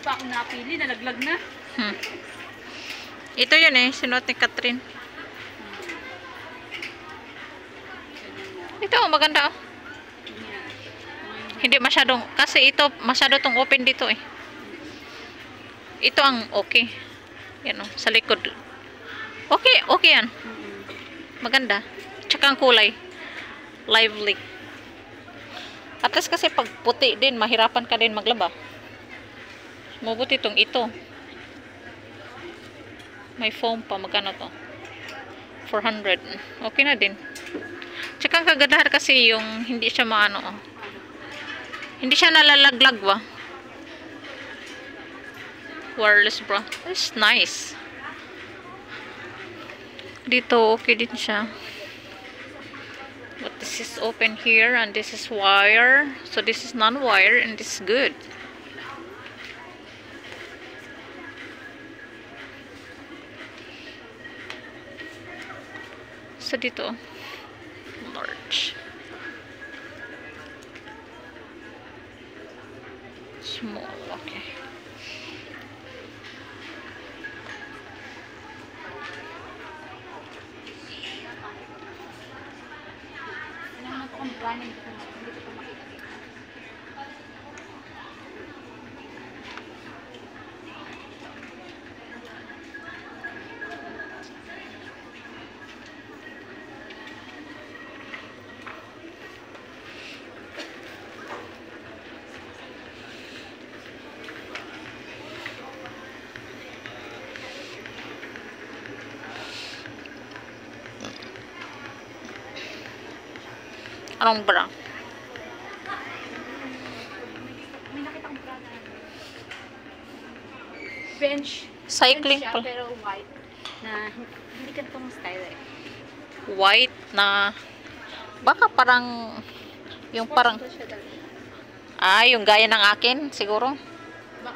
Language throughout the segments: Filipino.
pa ako napili, nalaglag na. Ito yun eh, sinuot ni Catherine. Ito, maganda oh. Hindi masyadong, kasi ito, masyado tong open dito eh. Ito ang okay. Yan oh, sa likod. Okay, okay yan. Maganda. Tsaka ang kulay. Lively. At least kasi pag puti din, mahirapan ka din maglaba. Mabuti itong ito. May foam pa. Magkano to? 400. Okay na din. Tsaka ang kagandahan kasi yung hindi siya maano. Oh. Hindi siya nalalaglag ba? Wireless bra. It's nice. Dito okay din siya. But this is open here and this is wire. So this is non-wire and this is good. So dito large. Small, okay. Anong bra? Bench. Cycling Bench siya, pala. pero white. Na hindi ka itong style eh. White na baka parang yung parang yung gaya ng akin siguro.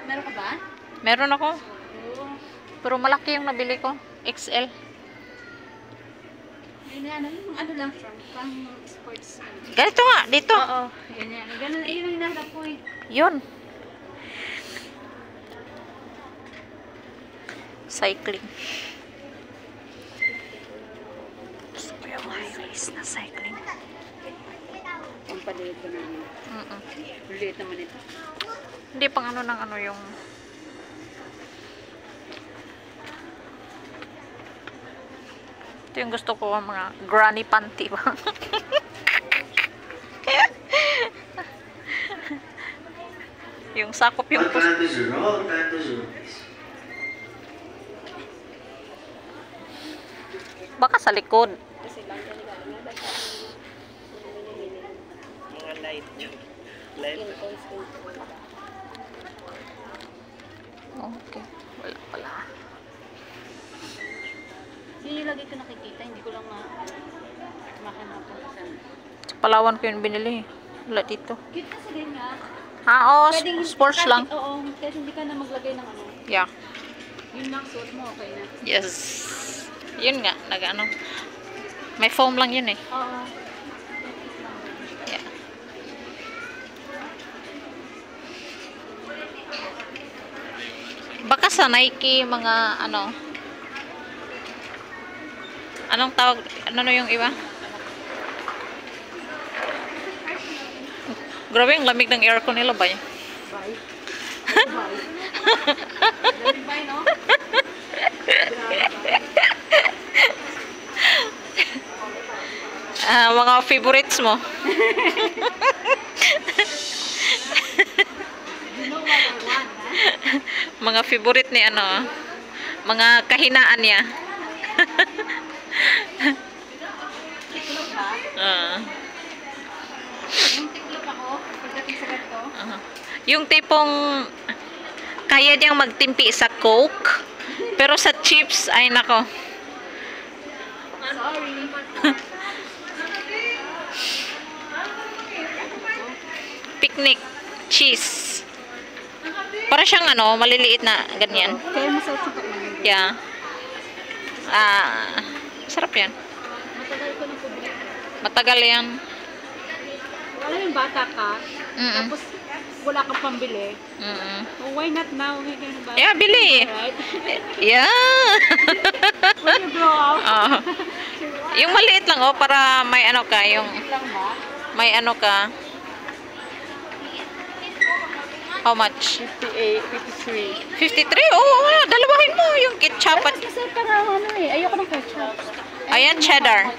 Meron ka ba? Meron ako. Oo. Pero malaki yung nabili ko. XL. Yan, ano lang siya. Pang sports. Ganito nga, dito. Oo. Yan. Ganun, yun ang hinahanap ko eh. Yun. Cycling. Gusto ko yung high-waist na cycling. Ang paliit ko naman. Liit naman ito. Hindi pang ano ng ano yung ito yung gusto ko, mga granny panty ba? Yung sakop yung baka sa likod. Mga light. Light. Okay. Wala pala. Yun yung lagi ko nakikita. Hindi ko lang makanap ko sa Sa Palawan ko yung binili. Wala dito. cute kasi din nga. Oo, Pwedeng- sports kahit- lang. Oo. Kasi hindi ka na maglagay ng ano. Yeah. Yun lang, suot mo, okay na. Yes. Yun nga, nag-ano. May foam lang yun eh. Oo. Yeah. Baka sa Nike, mga ano. Anong tawag? Ano yung iba? Grabe yung lamig ng aircon nila ba yun? Bye. Bye. Dami bye, no? Mga favorites mo. You know what I want, ha? Mga favorite ni ano. Mga kahinaan niya. Tiklop ba? Yung tiklop ako, pagdating sa ganito. Yung tipong kaya niyang magtimpi sa Coke, pero sa chips, ay nako. Sorry. Picnic cheese. Para siyang ano, maliliit na ganyan. Kaya masarap sa pagmamahal. Yeah. Sarap yan. Matagal ko ng paborito. Matagal yan. Alam yung bata ka, Mm-mm. tapos wala kang pambili, oh, why not now? Diba? Yeah, bili. Right? Yeah. When you grow up, Oh. Yung maliit lang oh para may ano ka, yung lang ba? may ano ka. How much? 58, 53. 53? Oo, dalawahin mo yung ketchup at Kasi parang ano eh, ayoko ng ketchup. ayan, cheddar.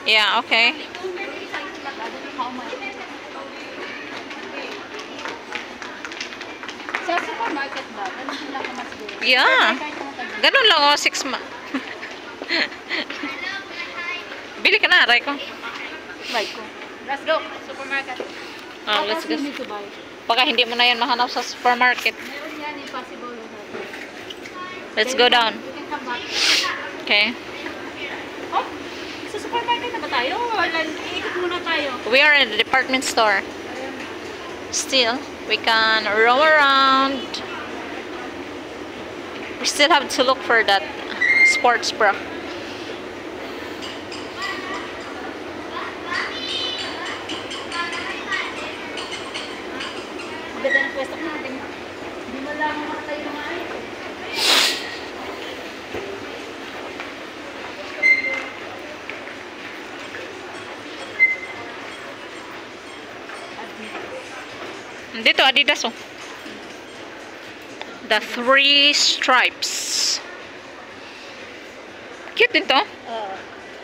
Yeah, okay. Sa supermarket ba? Ganun lang naman siguro. Yeah. Ganun lang oh, 6 Bili ka na, aray ko. Buy ko. Let's go. Supermarket. Oh, let's go. You need to buy. Baka hindi mo na yan mahanap sa supermarket. Meron yan, impossible. Let's go down. You can come back. Okay. Oh, sa supermarket na ba tayo? Wala, iikot muna tayo. We are in the department store. Still, we can roam around. We still have to look for that sports bra. Maganda ng pwesto natin. Hindi mo lang makatayo ng ay. Dito, Adidas oh. The 3 stripes. Cute din to.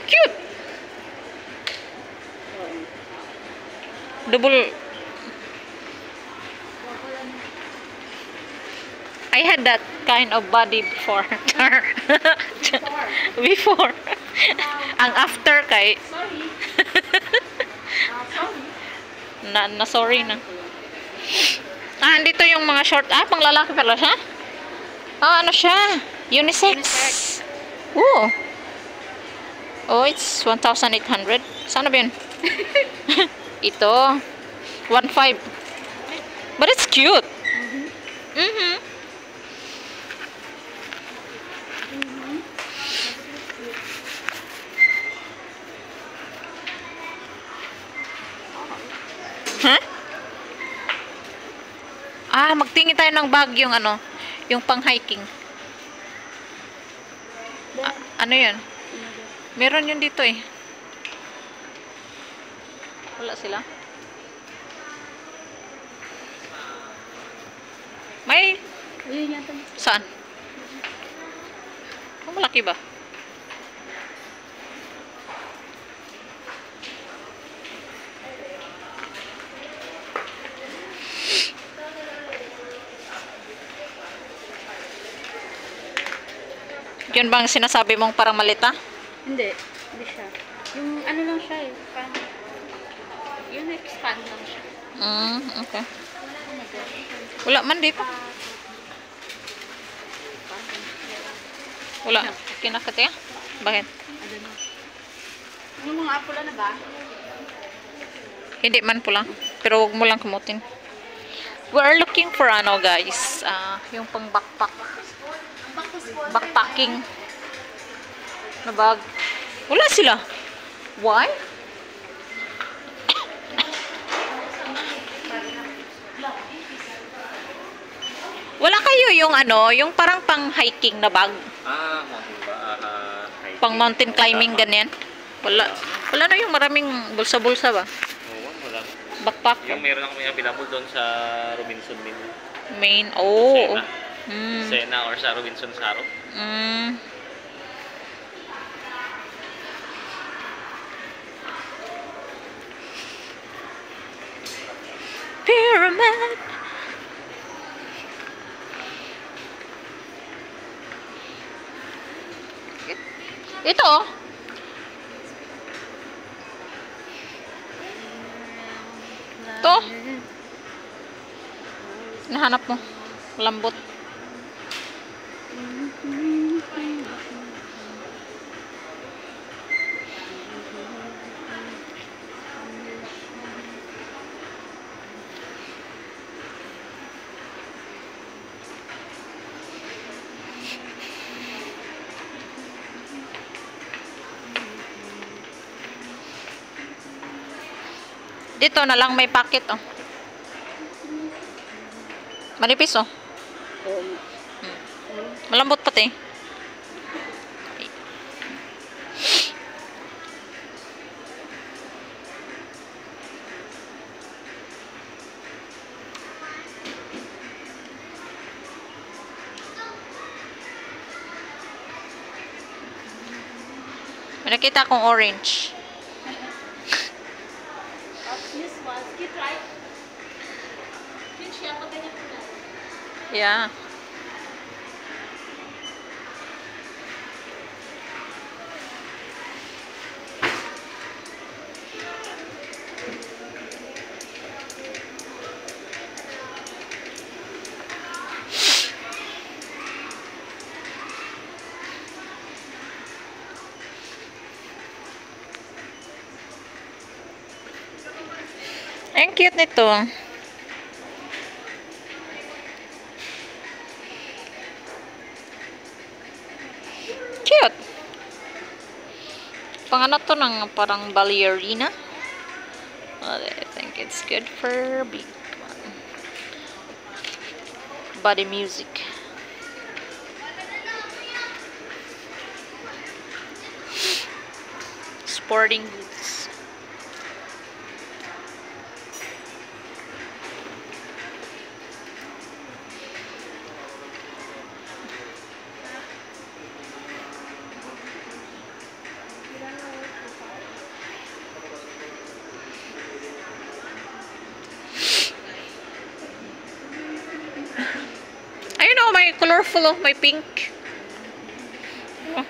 Cute. Double. I had that kind of body before. Before. Ang after kay Sorry. sorry na. Ah, dito yung mga short. Ah, pang lalaki pala siya? Ah, ano siya? Unisex. Oh. Oh, it's 1,800. Sana ba yun? Ito. 1,500. But it's cute. Huh? Ah, magtingin tayo ng bag yung ano, yung pang hiking. Ano yan? Meron yun dito eh. Wala sila. May Ayun yata. saan? Oh, malaki ba? Yun bang sinasabi mong parang malita? Hindi. Hindi siya. Yung ano lang siya eh. Parang, yun expand lang siya. Okay. Oh my God. Wala man dito. Wala. Kinakati ah? Bakit? Ano na? Yung mga apula na ba? Hindi man pula. Pero huwag mo lang kumutin. We are looking for ano guys. Yung pang backpack. Backpacking. Na bag. Wala sila. Why? Wala kayo yung ano, yung parang pang hiking na bag. Hiking. Pang mountain climbing ganyan. Wala. Wala na yung maraming bulsa-bulsa ba? Oo, wala. Backpack. Yung meron ako may available doon sa Robinson Main. Oh. Sena. Sena or sa Robinson Saro. Pyramid. Ito. To. Nahanap mo. Lambot. Dito na lang may packet oh. Manipis oh. Oo. Malambot pati. May nakita akong orange. This one, cute, right? Cute siya, pag ganyan ko na. Yeah. Ang cute nito. Cute. Pang ano to ng parang ballerina. Well, I think it's good for big one. Body music. Sporting goods. Ayun oh, may colorful oh, may pink. Oh.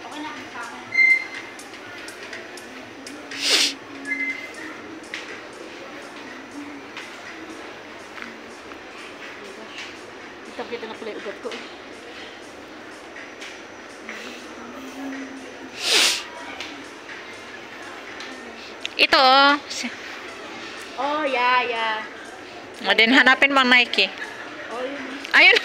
Okay na, sa akin. Kita na pala yung ugat ko. Ito oh. Oh, yeah. O din hanapin bang Nike. Oh, yun. Ayun.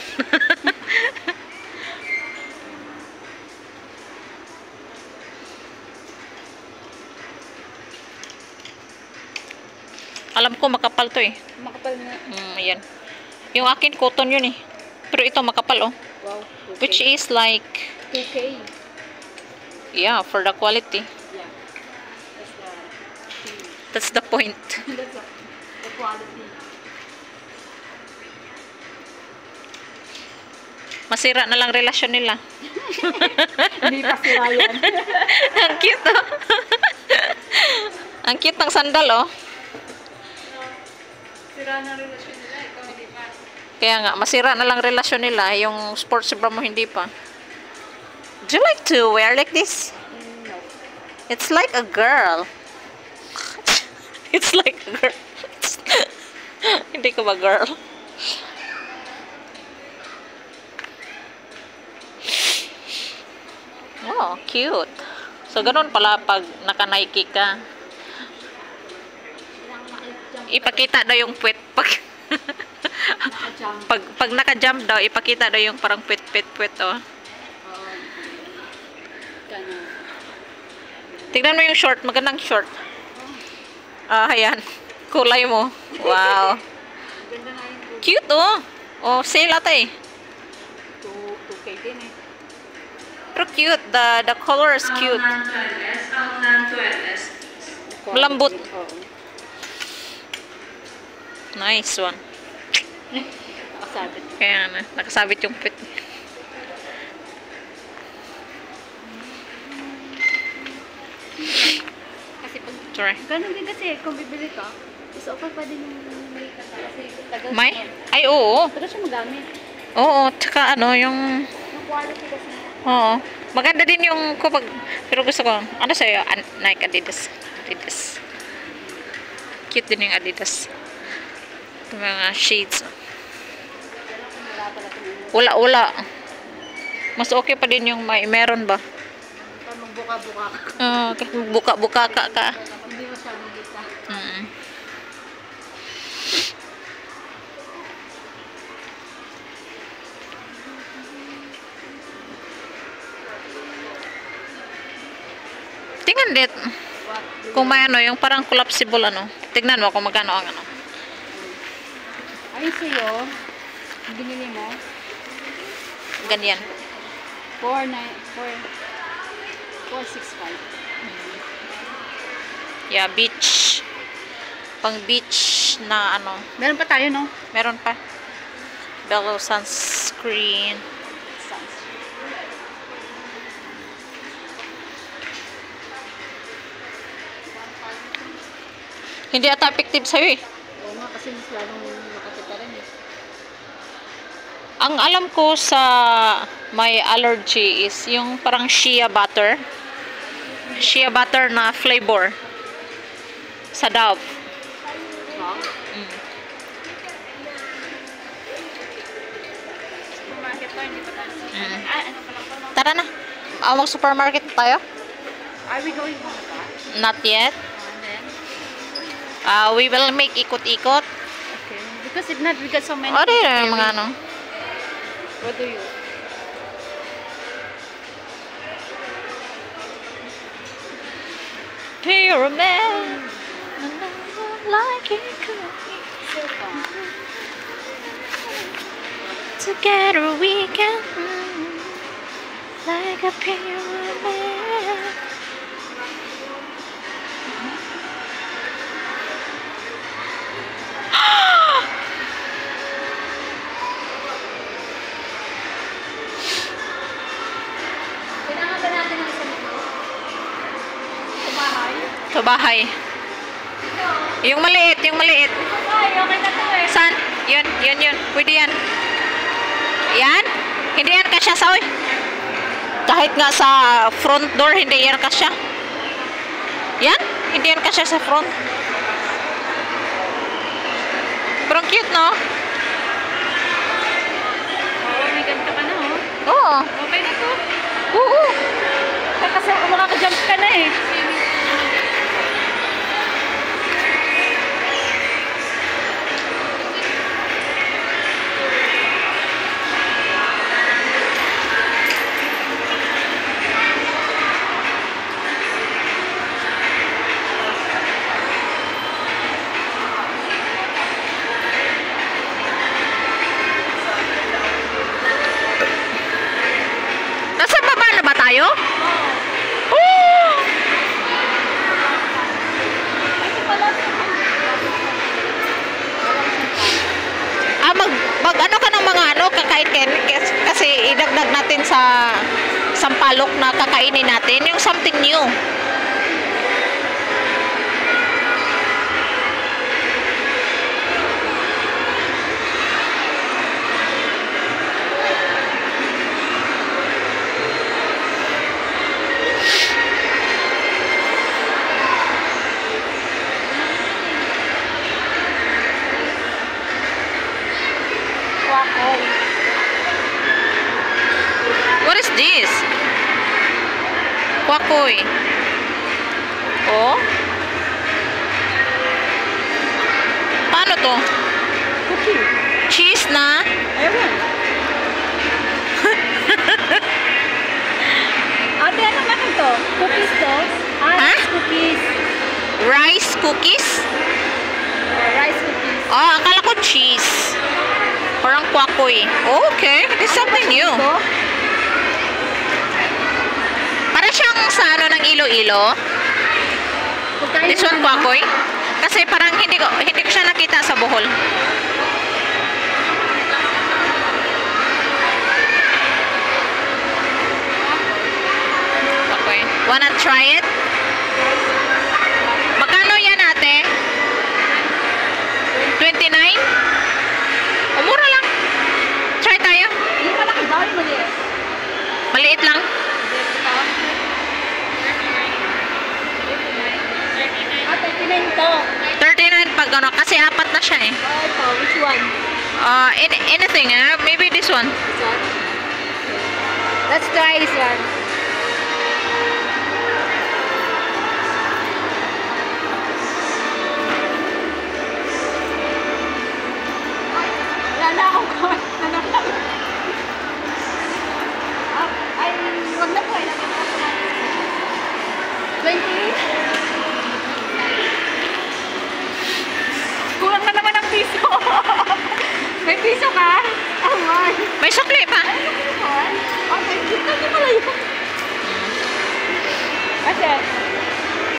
Alam ko makapal to eh. Makapal na. Ayan. Yung akin cotton yun eh. Pero ito makapal oh. Wow. Okay. Which is like 2K. yeah, for the quality. Yeah. That's the point. That's the quality. Masira na lang relasyon nila. Hindi pa sila yan. Ang cute oh. Ang cute ng sandal oh. Sira na relasyon nila. Ikaw hindi pa. Kaya nga, masira na lang relasyon nila. Yung sports bra mo hindi pa. Do you like to wear like this? No. It's like a girl. It's like a girl. Hindi ko ba girl? Oh, cute. So, ganun pala pag naka-Nike ka. Ipakita daw yung puwet. Naka-jump. Pag naka-jump daw, ipakita daw yung parang puwet, oh. Ganun. Tignan mo yung short. Magandang short. Ah, ayan. Kulay mo. Wow. Ganda nga yung Cute, oh. Oh, sale ata eh. 2K din eh. Pero cute. The color is cute. Malambot. Oo. Nice one. Nakasabit. Kaya na. Nakasabit yung pit. Kasi pag Sorry. ganun din kasi kung bibili ka, is okay pa din yung may kata kasi tagal May? siya. Ay, oo. Tagal siya magamit. Oo. Tsaka ano, yung... Yung quality kasi. Oo. Maganda din yung kapag... Pero gusto ko, ano sa'yo? Nike, Adidas. Adidas. Cute din yung Adidas. Yung mga shades. Wala pala ito na. Wala. Mas okay pa din yung meron ba? Para magbuka-buka ka. Buka-buka ka. Hindi masyadong kita. Tingnan dit. What do Kung may ano, yung parang collapsible ano. Tignan mo kung magkano ang ano. Ayun sa'yo, binili mo, Ganyan. 465. Yeah, beach. Pang beach na ano. Meron pa tayo, no? Meron pa. Bello sunscreen. Hindi ata effective sa'yo eh. Oo nga, kasi mas lalong makapit ka rin eh. Ang alam ko sa may allergy is yung parang shea butter. Shea butter na flavor. Sa Dove. Ha? Mm. Supermarket pa, hindi pa tayo. Mm. Ano pa lang pa, no? Tara na. Mag-supermarket tayo? Are we going home pa? Not yet. And then? We will make ikot-ikot. Okay. Because if not, we got so many. O, di things to na carry. mga ano. What do you? You're a man. Like you could. So far. Together we can. Like a pure man. Kailangan ba natin ng isang ito? Sa bahay? Sa bahay. Yung maliit, yung maliit. Ay, okay na to eh. Saan? Yun, yun, yun. Pwede yan. Yan? Hindi yan kasya sa oy. Kahit nga sa front door, hindi yan kasya. Yan? Hindi yan kasya sa front. Pero ang cute, no? Oo, may ganito ka na oh. Oo. Okay na to. Oo. Kasi makaka-jump ka na eh. Nasa baba na ba tayo? Oo. Mag ano ka ng mga ano, kakain kasi idagdag natin sa sampalok na kakainin natin, yung something new. What is this? Kwakoy. Oh? Paano to? Cookie. Cheese na? Ewan. Ate, ano naman to? Cookies to? Ha? Cookies. Rice cookies? Rice cookies. Oh, akala ko cheese. Parang kwakoy. Oh, okay. This is something new. Ito? Para siyang sa ano ng Iloilo. Pagkain This one mo na. kwakoy. Kasi parang hindi ko siya nakita sa Bohol. Kwakoy. Wanna try it? Magkano yan ate? 29? Umura lang. Try tayo. Hindi malaki daw yung maliit. Maliit lang. Ah, 39 to. 39 pag ano. Kasi apat na siya eh. Oh, ito. Which one? Anything maybe this one. This one? Let's try this one. Wala na akong card. Ay, wag na po. 20 piso ka? Awan. May sukli pa. Okay, kita niyo pala yun. Kasi,